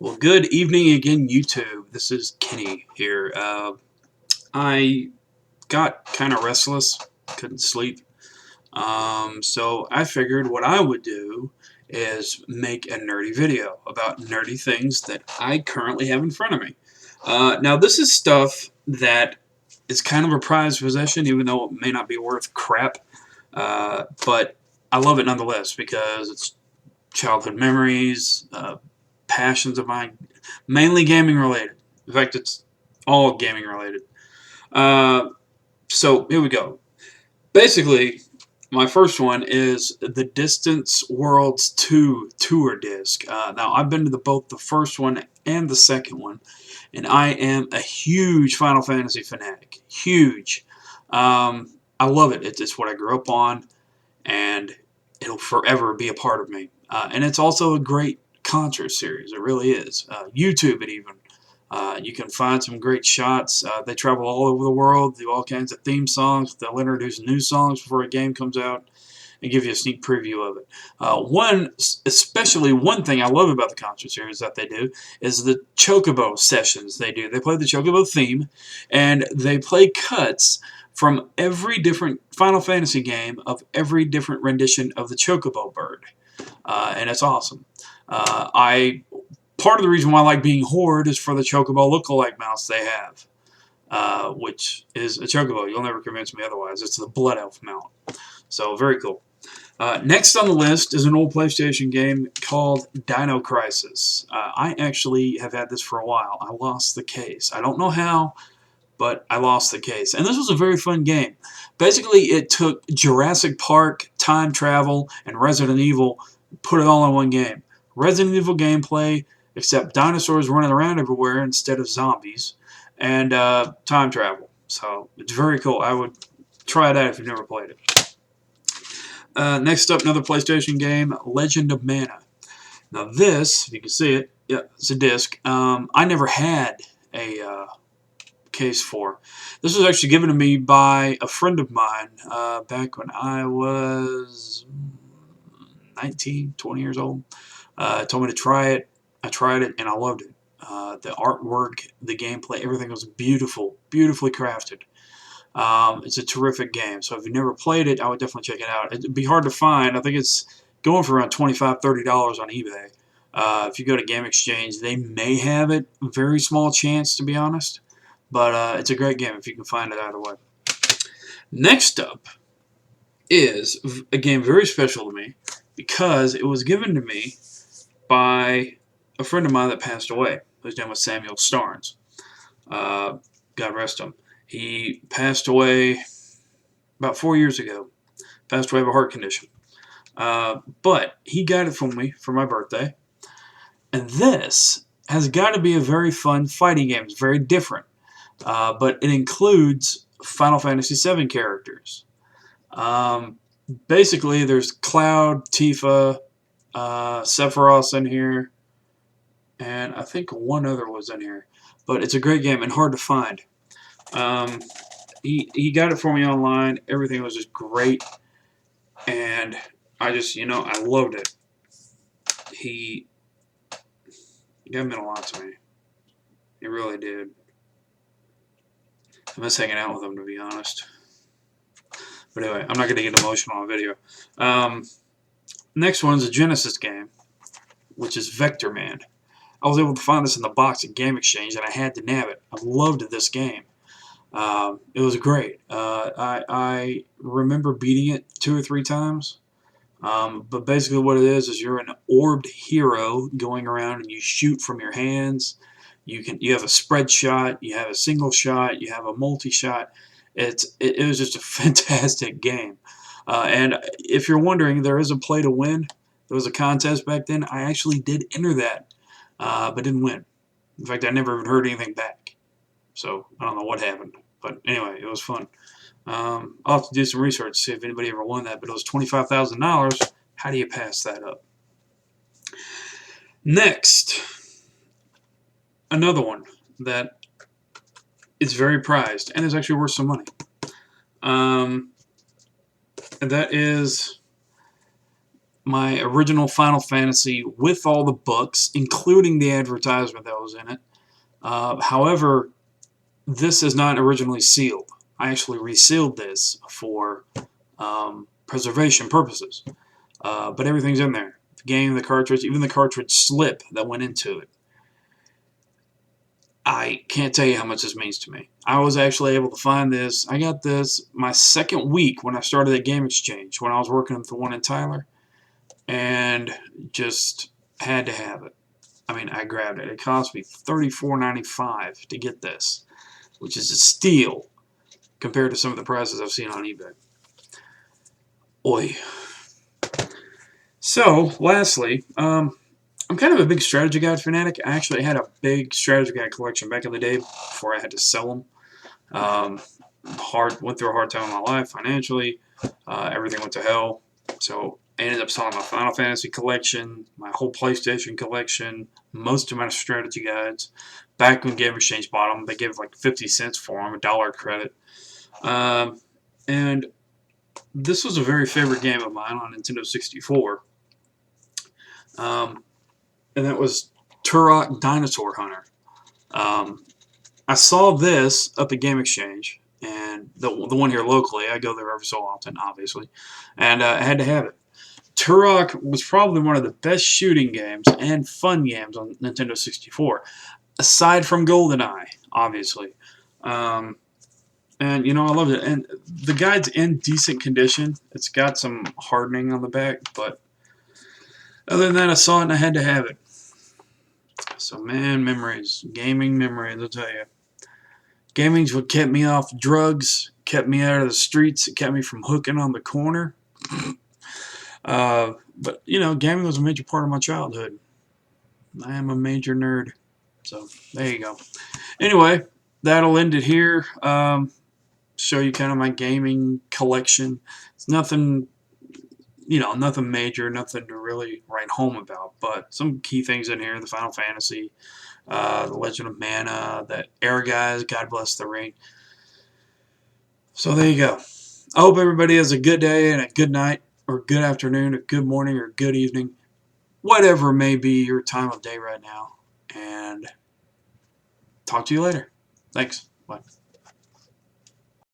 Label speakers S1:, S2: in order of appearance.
S1: Well, good evening again, YouTube. This is Kenny here. I got kind of restless, couldn't sleep. So I figured what I would do is make a nerdy video about nerdy things that I currently have in front of me. Now, this is stuff that is kind of a prized possession, even though it may not be worth crap. But I love it nonetheless because it's childhood memories, passions of mine, mainly gaming related. In fact, it's all gaming related. Uh, so here we go. Basically, my first one is the Distance Worlds 2 Tour Disc. Now, I've been to both the first one and the second one, and I am a huge Final Fantasy fanatic. Huge. I love it. It's what I grew up on, and it'll forever be a part of me. And it's also a great concert series. It really is. YouTube it even. You can find some great shots. They travel all over the world, do all kinds of theme songs. They'll introduce new songs before a game comes out and give you a sneak preview of it. Especially one thing I love about the concert series that they do is the Chocobo sessions they do. They play the Chocobo theme, and they play cuts from every different Final Fantasy game of every different rendition of the Chocobo bird. And it's awesome. I Part of the reason why I like being Horde is for the Chocobo lookalike mouse they have, which is a Chocobo. You'll never convince me otherwise. It's the Blood Elf mount. So very cool. Next on the list is an old PlayStation game called Dino Crisis. I actually have had this for a while. I lost the case. I don't know how, but I lost the case. And this was a very fun game. Basically, it took Jurassic Park, time travel, and Resident Evil, put it all in one game. Resident Evil gameplay, except dinosaurs running around everywhere instead of zombies, and time travel. So it's very cool. I would try that if you've never played it. Next up, another PlayStation game, Legend of Mana. Now this, if you can see it, yeah, it's a disc. I never had a case for. This was actually given to me by a friend of mine back when I was 19, 20 years old. Told me to try it. I tried it and I loved it. The artwork, the gameplay, everything was beautiful, beautifully crafted. It's a terrific game. So if you've never played it, I would definitely check it out. It'd be hard to find. I think it's going for around $25, $30 on eBay. If you go to Game Exchange, they may have it. Very small chance, to be honest. But it's a great game if you can find it either way. Next up is a game very special to me because it was given to me by a friend of mine that passed away. His name was Samuel Starnes. God rest him. He passed away about 4 years ago. Passed away of a heart condition. But he got it from me for my birthday. And this has got to be a very fun fighting game. It's very different. But it includes Final Fantasy VII characters. Basically, there's Cloud, Tifa, Sephiroth in here, and I think one other was in here. But it's a great game and hard to find. He got it for me online. Everything was just great, and I just, I loved it. He meant a lot to me. He really did. I miss hanging out with him, to be honest. But anyway, I'm not going to get emotional on video. Next one is a Genesis game, which is Vector Man. I was able to find this in the box at Game Exchange, and I had to nab it. I loved this game. It was great. I remember beating it 2 or 3 times. But basically what it is you're an orbed hero going around and you shoot from your hands. You have a spread shot, you have a single shot, you have a multi-shot. It was just a fantastic game. And if you're wondering, there is a play to win. There was a contest back then. I actually did enter that, but didn't win. In fact, I never even heard anything back. So I don't know what happened. But anyway, it was fun. I'll have to do some research to see if anybody ever won that. But it was $25,000. How do you pass that up? Next, another one that is very prized and is actually worth some money. And that is my original Final Fantasy with all the books, including the advertisement that was in it. However, this is not originally sealed. I actually resealed this for preservation purposes. But everything's in there. The game, the cartridge, even the cartridge slip that went into it. I can't tell you how much this means to me. I was actually able to find this. I got this my second week when I started at Game Exchange, when I was working at the one in Tyler, and just had to have it. I mean, I grabbed it. It cost me $34.95 to get this, which is a steal compared to some of the prices I've seen on eBay. Oi. So, lastly, I'm kind of a big strategy guide fanatic. I actually had a big strategy guide collection back in the day before I had to sell them. Went through a hard time in my life financially. Everything went to hell. So I ended up selling my Final Fantasy collection, my whole PlayStation collection, most of my strategy guides. Back when Game Exchange bought them, they gave like 50 cents for them, $1 credit. And this was a very favorite game of mine on Nintendo 64. And that was Turok Dinosaur Hunter. I saw this up at Game Exchange, and the one here locally. I go there every so often, obviously, and I had to have it. Turok was probably one of the best shooting games and fun games on Nintendo 64, aside from GoldenEye, obviously. And I loved it. And the guide's in decent condition. It's got some hardening on the back, but other than that, I saw it and I had to have it. So, man, memories. Gaming memories, I'll tell you. Gaming's what kept me off drugs, kept me out of the streets, it kept me from hooking on the corner. But, gaming was a major part of my childhood. I am a major nerd. So, there you go. Anyway, that'll end it here. Show you kind of my gaming collection. It's nothing nothing major, nothing to really write home about, but some key things in here: the Final Fantasy, the Legend of Mana, that Ehrgeiz, God Bless the Ring. So there you go. I hope everybody has a good day and a good night, or good afternoon, or good morning, or good evening, whatever may be your time of day right now, and talk to you later. Thanks. Bye.